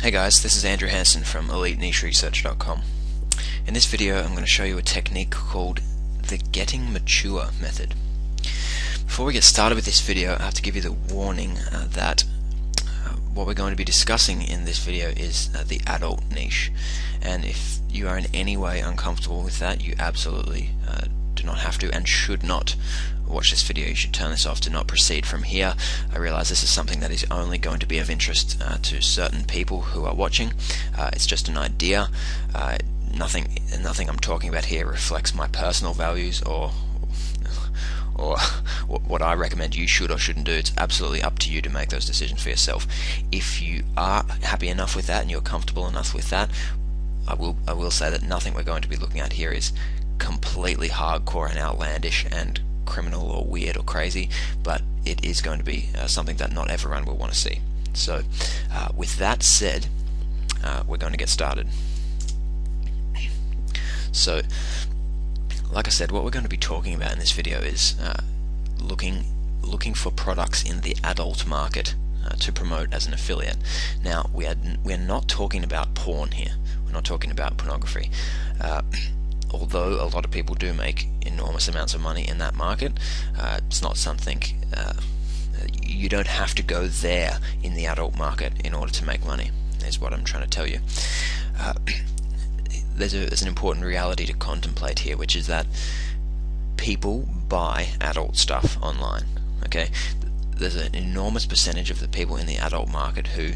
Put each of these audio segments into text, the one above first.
Hey guys, this is Andrew Hansen from EliteNicheResearch.com. In this video I'm going to show you a technique called the Getting Mature method. Before we get started with this video, I have to give you the warning that what we're going to be discussing in this video is the adult niche, and if you are in any way uncomfortable with that, you absolutely do not have to and should not watch this video. You should turn this off to not proceed from here. I realize this is something that is only going to be of interest to certain people who are watching. It's just an idea. Nothing I'm talking about here reflects my personal values or what I recommend you should or shouldn't do. It's absolutely up to you to make those decisions for yourself. If you are happy enough with that and you're comfortable enough with that, I will say that nothing we're going to be looking at here is completely hardcore and outlandish and criminal or weird or crazy, but it is going to be something that not everyone will want to see. So with that said, we're going to get started. So like I said, what we're going to be talking about in this video is looking for products in the adult market to promote as an affiliate. Now we're not talking about porn here. We're not talking about pornography. Although a lot of people do make enormous amounts of money in that market, it's not something you don't have to go there in the adult market in order to make money, is what I'm trying to tell you. There's an important reality to contemplate here, which is that people buy adult stuff online. Okay, there's an enormous percentage of the people in the adult market who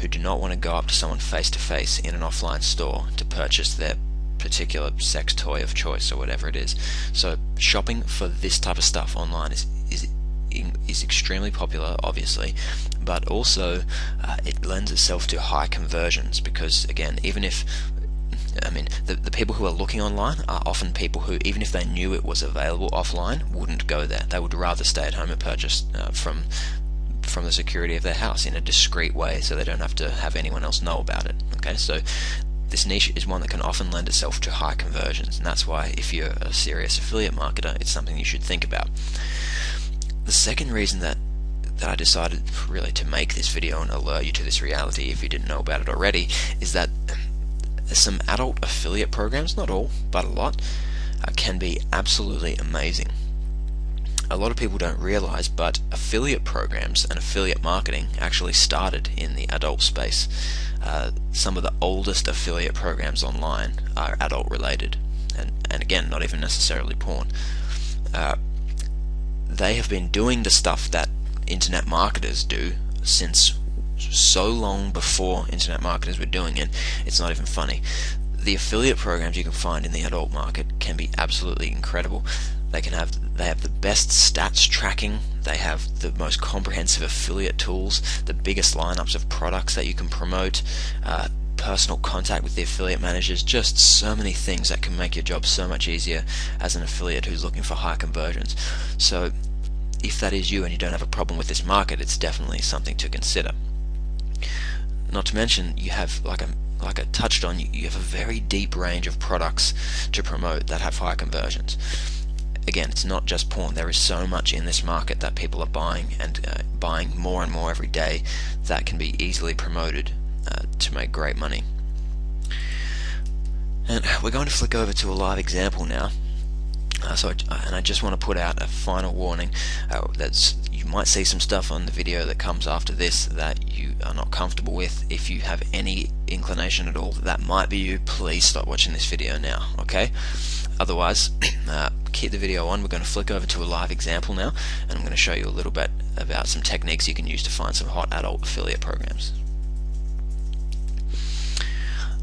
do not want to go up to someone face to face in an offline store to purchase their particular sex toy of choice or whatever it is. So shopping for this type of stuff online is extremely popular, obviously, but also it lends itself to high conversions, because again, even if the people who are looking online are often people who, even if they knew it was available offline, wouldn't go there. They would rather stay at home and purchase from the security of their house in a discreet way, so they don't have to have anyone else know about it. Okay, so this niche is one that can often lend itself to high conversions, and that's why if you're a serious affiliate marketer, it's something you should think about. The second reason that I decided really to make this video and alert you to this reality, if you didn't know about it already, is that some adult affiliate programs, not all, but a lot, can be absolutely amazing. A lot of people don't realize, but affiliate programs and affiliate marketing actually started in the adult space. Some of the oldest affiliate programs online are adult related, and again, not even necessarily porn. They have been doing the stuff that internet marketers do since so long before internet marketers were doing it. It's not even funny. The affiliate programs you can find in the adult market can be absolutely incredible. They have the best stats tracking, they have the most comprehensive affiliate tools, the biggest lineups of products that you can promote, personal contact with the affiliate managers, just so many things that can make your job so much easier as an affiliate who's looking for high conversions. So if that is you and you don't have a problem with this market, it's definitely something to consider. Not to mention, you have, like I touched on, you have a very deep range of products to promote that have high conversions. Again, it's not just porn. There is so much in this market that people are buying, and buying more and more every day, that can be easily promoted to make great money. And we're going to flick over to a live example now. I just want to put out a final warning that you might see some stuff on the video that comes after this that you are not comfortable with. If you have any inclination at all that might be you, please stop watching this video now, okay? Otherwise, keep the video on. We're going to flick over to a live example now, and I'm going to show you a little bit about some techniques you can use to find some hot adult affiliate programs.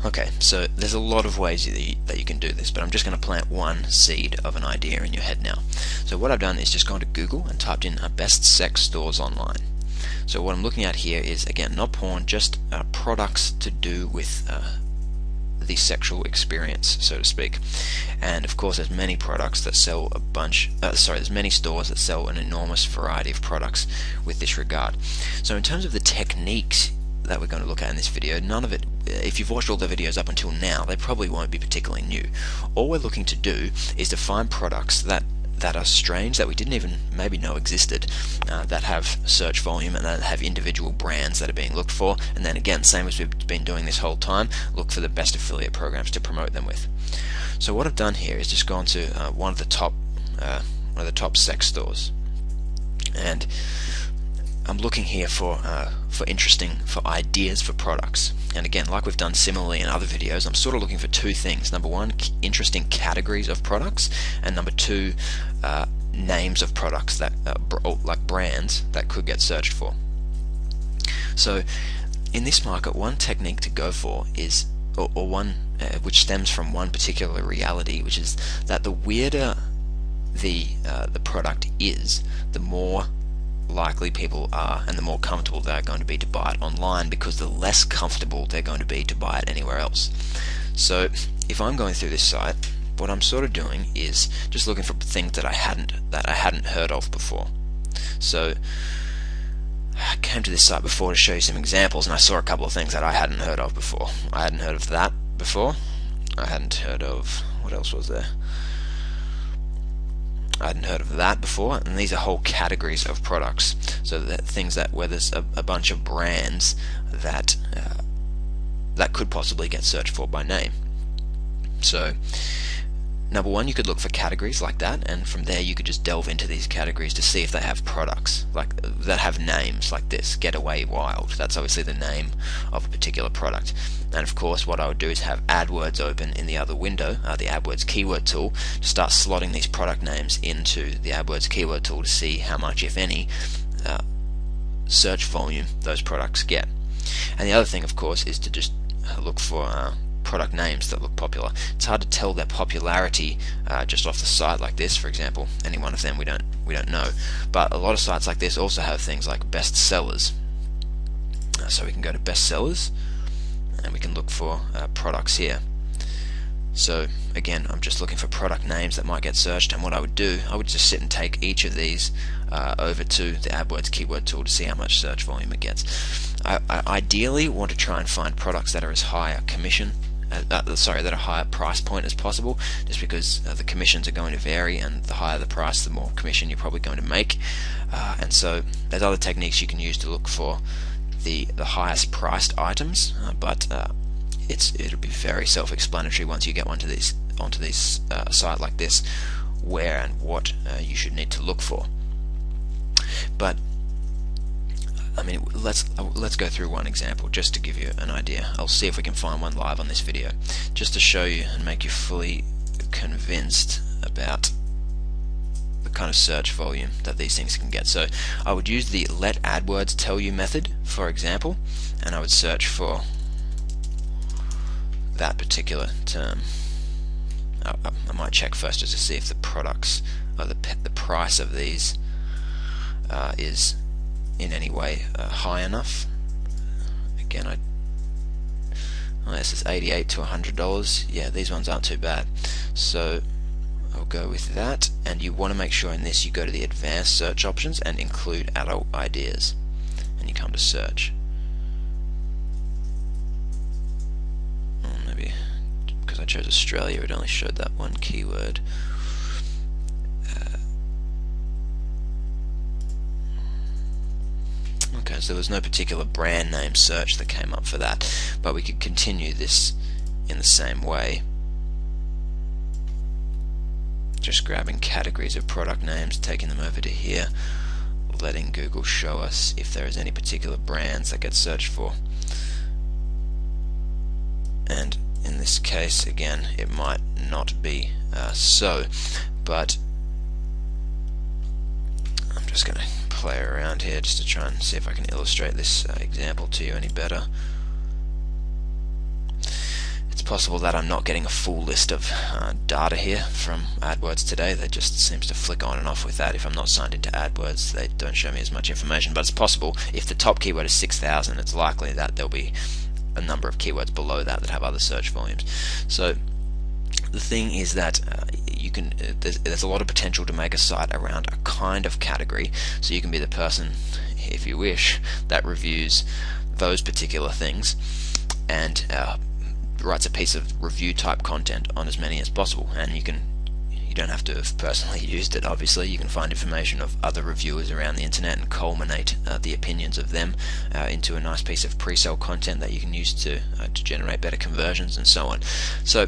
Okay, so there's a lot of ways that you can do this, but I'm just going to plant one seed of an idea in your head now. So what I've done is just gone to Google and typed in best sex stores online. So what I'm looking at here is, again, not porn, just products to do with the sexual experience, so to speak. And of course, there's many products that sell there's many stores that sell an enormous variety of products with this regard. So in terms of the techniques that we're going to look at in this video, none of it, if you've watched all the videos up until now, they probably won't be particularly new. All we're looking to do is to find products that that are strange, that we didn't even maybe know existed, that have search volume and that have individual brands that are being looked for. And then again, same as we've been doing this whole time, look for the best affiliate programs to promote them with. So what I've done here is just gone to one of the top sex stores, and I'm looking here for ideas for products. And again, like we've done similarly in other videos, I'm sort of looking for two things. Number one, interesting categories of products, and number two, names of products that like brands that could get searched for. So in this market, one technique to go for is, or one which stems from one particular reality, which is that the weirder the product is, the more likely people are and the more comfortable they're going to be to buy it online, because the less comfortable they're going to be to buy it anywhere else. So if I'm going through this site, what I'm sort of doing is just looking for things that I hadn't heard of before. So I came to this site before to show you some examples, and I saw a couple of things that I hadn't heard of before. I hadn't heard of that before. I hadn't heard of, what else was there? I hadn't heard of that before, and these are whole categories of products. So that things that where there's a bunch of brands that that could possibly get searched for by name. So number one, you could look for categories like that, and from there you could just delve into these categories to see if they have products like that have names like this. Getaway Wild, that's obviously the name of a particular product. And of course what I would do is have AdWords open in the other window, the AdWords keyword tool, to start slotting these product names into the AdWords keyword tool to see how much, if any, search volume those products get. And the other thing, of course, is to just look for product names that look popular. It's hard to tell their popularity just off the site like this. For example, any one of them we don't know, but a lot of sites like this also have things like best sellers. So we can go to best sellers and we can look for products here. So again, I'm just looking for product names that might get searched, and what I would do, I would just sit and take each of these over to the AdWords keyword tool to see how much search volume it gets. I ideally want to try and find products that are as high a commission that are higher price point as possible, just because the commissions are going to vary, and the higher the price, the more commission you're probably going to make. And so there's other techniques you can use to look for the highest priced items, but it'll be very self-explanatory once you get onto this site like this, where and what you should need to look for. But I mean, let's go through one example just to give you an idea. I'll see if we can find one live on this video, just to show you and make you fully convinced about the kind of search volume that these things can get. So I would use the let AdWords tell you method, for example, and I would search for that particular term. I might check first just to see if the products or the price of these is in any way high enough. Again, this is $88 to $100. Yeah, these ones aren't too bad, so I'll go with that. And you want to make sure in this you go to the advanced search options and include adult ideas, and you come to search. Maybe because I chose Australia, it only showed that one keyword. Okay, so there was no particular brand name search that came up for that, but we could continue this in the same way, just grabbing categories of product names, taking them over to here, letting Google show us if there is any particular brands that get searched for. And in this case, again, it might not be so, but I'm just going to play around here just to try and see if I can illustrate this example to you any better. It's possible that I'm not getting a full list of data here from AdWords today. That just seems to flick on and off with that. If I'm not signed into AdWords, they don't show me as much information, but it's possible if the top keyword is 6,000, it's likely that there'll be a number of keywords below that have other search volumes. So the thing is that there's a lot of potential to make a site around a kind of category, so you can be the person, if you wish, that reviews those particular things and writes a piece of review type content on as many as possible. And you You don't have to have personally used it, obviously. You can find information of other reviewers around the internet and culminate the opinions of them into a nice piece of pre-sale content that you can use to generate better conversions and so on. So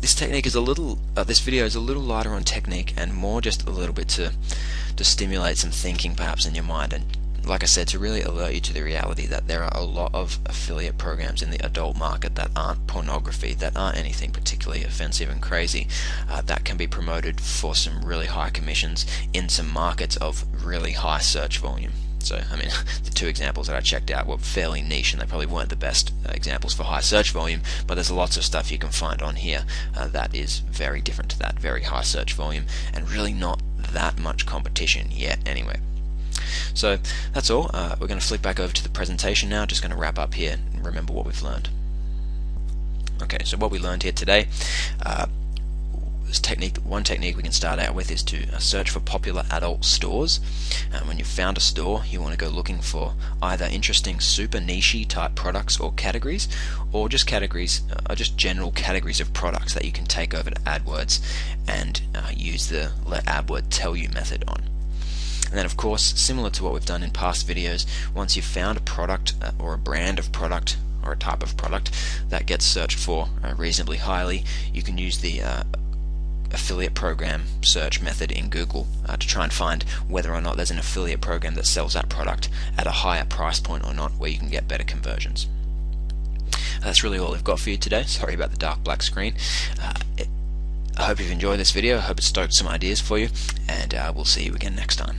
this technique is a little, this video is a little lighter on technique and more just a little bit to stimulate some thinking perhaps in your mind, and like I said, to really alert you to the reality that there are a lot of affiliate programs in the adult market that aren't pornography, that aren't anything particularly offensive and crazy, that can be promoted for some really high commissions in some markets of really high search volume. So, I mean, the two examples that I checked out were fairly niche and they probably weren't the best examples for high search volume, but there's lots of stuff you can find on here that is very different to that, very high search volume, and really not that much competition yet anyway. So that's all. We're going to flick back over to the presentation now. Just going to wrap up here and remember what we've learned. Okay, so what we learned here today, one technique we can start out with is to search for popular adult stores. When you've found a store, you want to go looking for either interesting super niche type products or categories, or just categories, just general categories of products that you can take over to AdWords and use the let AdWords tell you method on. And then of course, similar to what we've done in past videos, once you've found a product or a brand of product or a type of product that gets searched for reasonably highly, you can use the affiliate program search method in Google to try and find whether or not there's an affiliate program that sells that product at a higher price point or not, where you can get better conversions. That's really all I've got for you today. Sorry about the dark black screen. I hope you've enjoyed this video. I hope it stoked some ideas for you, and we'll see you again next time.